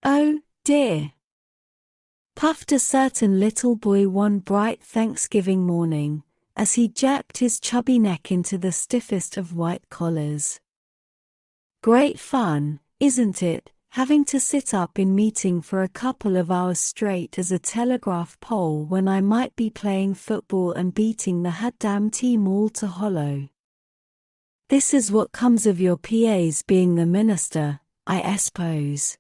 Oh, dear, puffed a certain little boy one bright Thanksgiving morning, as he jerked his chubby neck into the stiffest of white collars. Great fun, isn't it, having to sit up in meeting for a couple of hours straight as a telegraph pole when I might be playing football and beating the damn team all to hollow. This is what comes of your PA's being the minister, I suppose.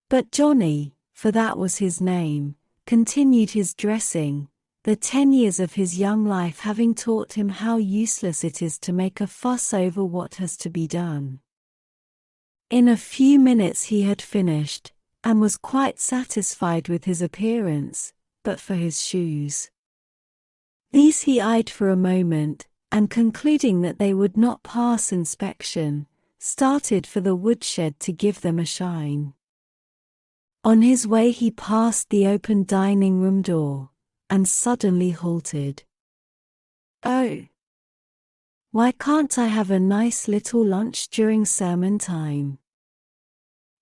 But Johnny, for that was his name, continued his dressing, the 10 years of his young life having taught him how useless it is to make a fuss over what has to be done. In a few minutes he had finished, and was quite satisfied with his appearance, but for his shoes. These he eyed for a moment, and concluding that they would not pass inspection, started for the woodshed to give them a shine. On his way he passed the open dining room door, and suddenly halted. Oh! Why can't I have a nice little lunch during sermon time?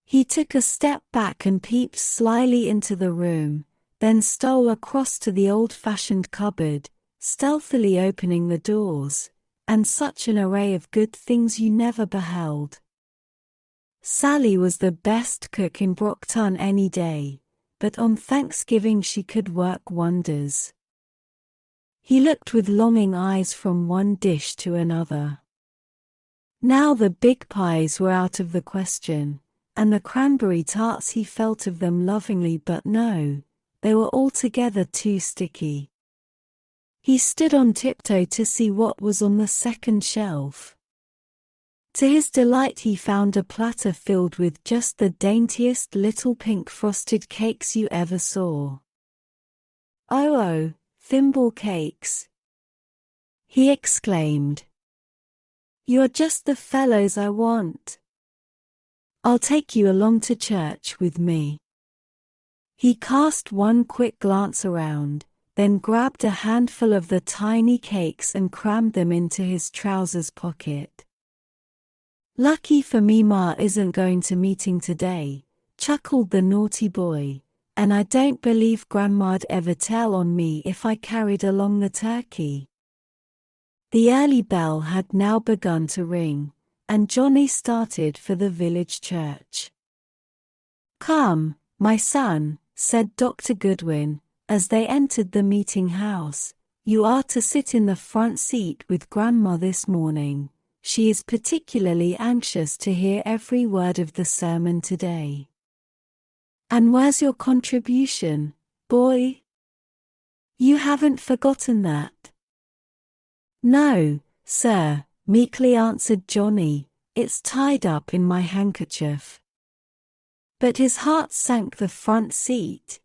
He took a step back and peeped slyly into the room, then stole across to the old-fashioned cupboard, stealthily opening the doors, and such an array of good things you never beheld. Sally was the best cook in Brockton any day, but on Thanksgiving she could work wonders. He looked with longing eyes from one dish to another. Now the big pies were out of the question, and the cranberry tarts he felt of them lovingly, but no, they were altogether too sticky. He stood on tiptoe to see what was on the second shelf. To his delight he found a platter filled with just the daintiest little pink frosted cakes you ever saw. Oh, thimble cakes! He exclaimed. You're just the fellows I want. I'll take you along to church with me. He cast one quick glance around, then grabbed a handful of the tiny cakes and crammed them into his trousers pocket. Lucky for me Ma isn't going to meeting today, chuckled the naughty boy, and I don't believe Grandma'd ever tell on me if I carried along the turkey. The early bell had now begun to ring, and Johnny started for the village church. Come, my son, said Dr. Goodwin, as they entered the meeting house, you are to sit in the front seat with Grandma this morning. She is particularly anxious to hear every word of the sermon today. And where's your contribution, boy? You haven't forgotten that? No, sir, meekly answered Johnny, it's tied up in my handkerchief. But his heart sank the front seat.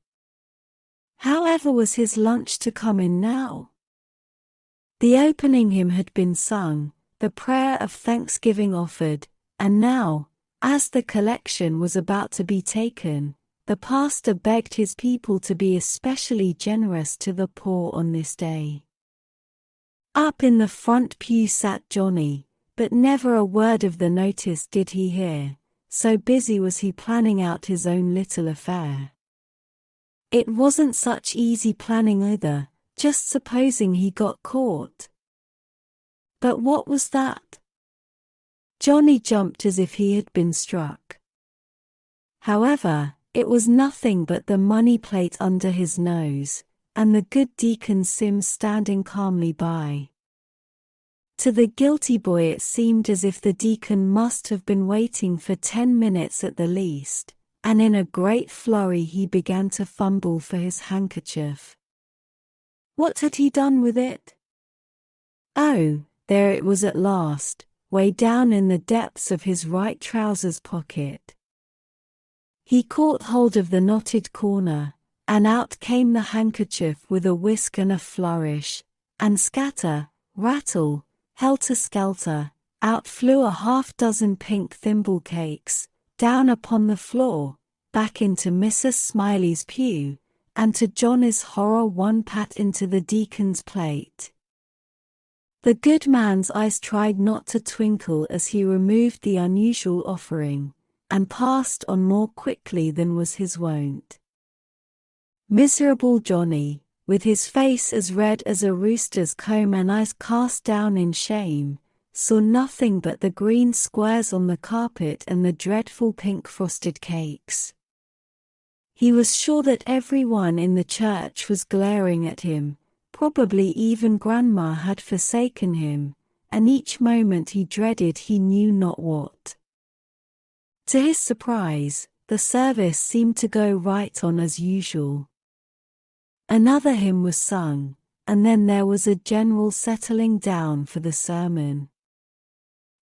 However was his lunch to come in now? The opening hymn had been sung, the prayer of thanksgiving offered, and now, as the collection was about to be taken, the pastor begged his people to be especially generous to the poor on this day. Up in the front pew sat Johnny, but never a word of the notice did he hear, so busy was he planning out his own little affair. It wasn't such easy planning either, just supposing he got caught. But what was that? Johnny jumped as if he had been struck. However, it was nothing but the money plate under his nose, and the good Deacon Sims standing calmly by. To the guilty boy it seemed as if the deacon must have been waiting for 10 minutes at the least, and in a great flurry he began to fumble for his handkerchief. What had he done with it? Oh, there it was at last, way down in the depths of his right trousers pocket. He caught hold of the knotted corner, and out came the handkerchief with a whisk and a flourish, and scatter, rattle, helter-skelter, out flew a half-dozen pink thimble cakes, down upon the floor, back into Mrs. Smiley's pew, and to Johnny's horror one pat into the deacon's plate. The good man's eyes tried not to twinkle as he removed the unusual offering, and passed on more quickly than was his wont. Miserable Johnny, with his face as red as a rooster's comb and eyes cast down in shame, saw nothing but the green squares on the carpet and the dreadful pink frosted cakes. He was sure that everyone in the church was glaring at him, probably even Grandma had forsaken him, and each moment he dreaded he knew not what. To his surprise, the service seemed to go right on as usual. Another hymn was sung, and then there was a general settling down for the sermon.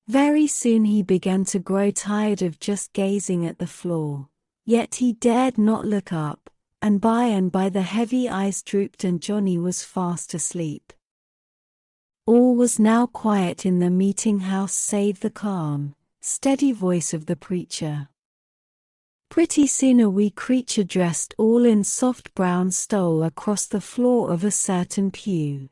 Very soon he began to grow tired of just gazing at the floor, yet he dared not look up, and by the heavy eyes drooped and Johnny was fast asleep. All was now quiet in the meeting house save the calm, steady voice of the preacher. Pretty soon a wee creature dressed all in soft brown stole across the floor of a certain pew.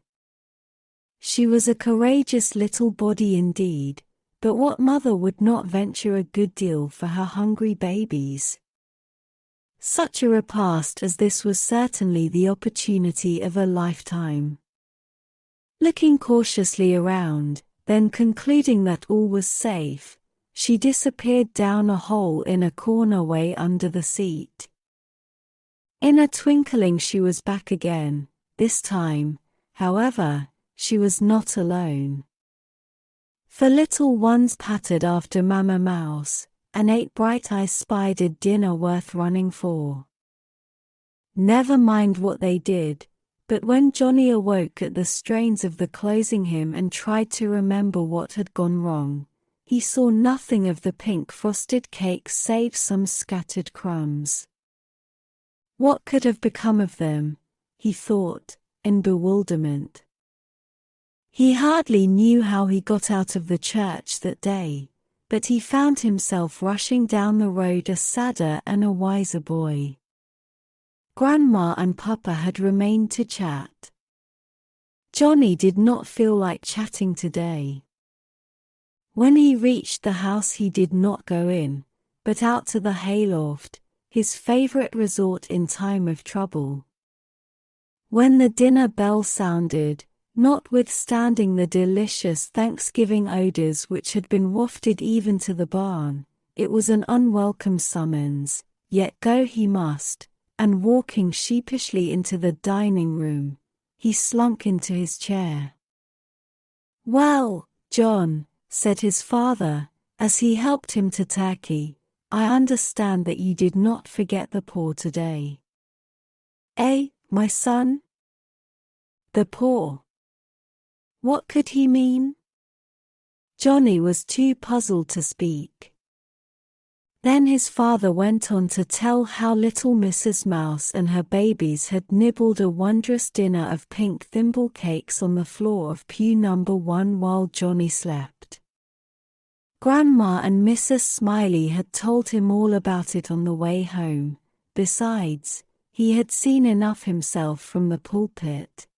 She was a courageous little body indeed, but what mother would not venture a good deal for her hungry babies? Such a repast as this was certainly the opportunity of a lifetime. Looking cautiously around, then concluding that all was safe, she disappeared down a hole in a corner way under the seat. In a twinkling she was back again. This time, however, she was not alone. For little ones pattered after Mamma Mouse, and 8 bright eyes spied a dinner worth running for. Never mind what they did, but when Johnny awoke at the strains of the closing hymn and tried to remember what had gone wrong, he saw nothing of the pink frosted cakes save some scattered crumbs. What could have become of them? He thought, in bewilderment. He hardly knew how he got out of the church that day, but he found himself rushing down the road a sadder and a wiser boy. Grandma and Papa had remained to chat. Johnny did not feel like chatting today. When he reached the house he did not go in, but out to the hayloft, his favorite resort in time of trouble. When the dinner bell sounded, notwithstanding the delicious Thanksgiving odors which had been wafted even to the barn, it was an unwelcome summons, yet go he must, and walking sheepishly into the dining room, he slunk into his chair. "Well, John," said his father, as he helped him to turkey, "I understand that you did not forget the poor today." "Eh, my son? The poor?" What could he mean? Johnny was too puzzled to speak. Then his father went on to tell how little Mrs. Mouse and her babies had nibbled a wondrous dinner of pink thimble cakes on the floor of pew number 1 while Johnny slept. Grandma and Mrs. Smiley had told him all about it on the way home. Besides, he had seen enough himself from the pulpit.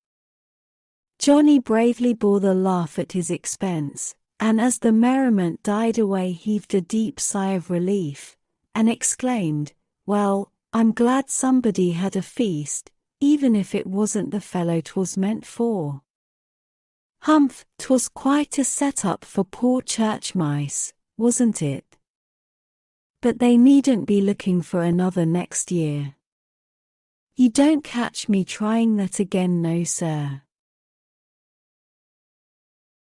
Johnny bravely bore the laugh at his expense, and as the merriment died away heaved a deep sigh of relief, and exclaimed, "Well, I'm glad somebody had a feast, even if it wasn't the fellow 'twas meant for. Humph, 'twas quite a set-up for poor church mice, wasn't it? But they needn't be looking for another next year. You don't catch me trying that again, no sir."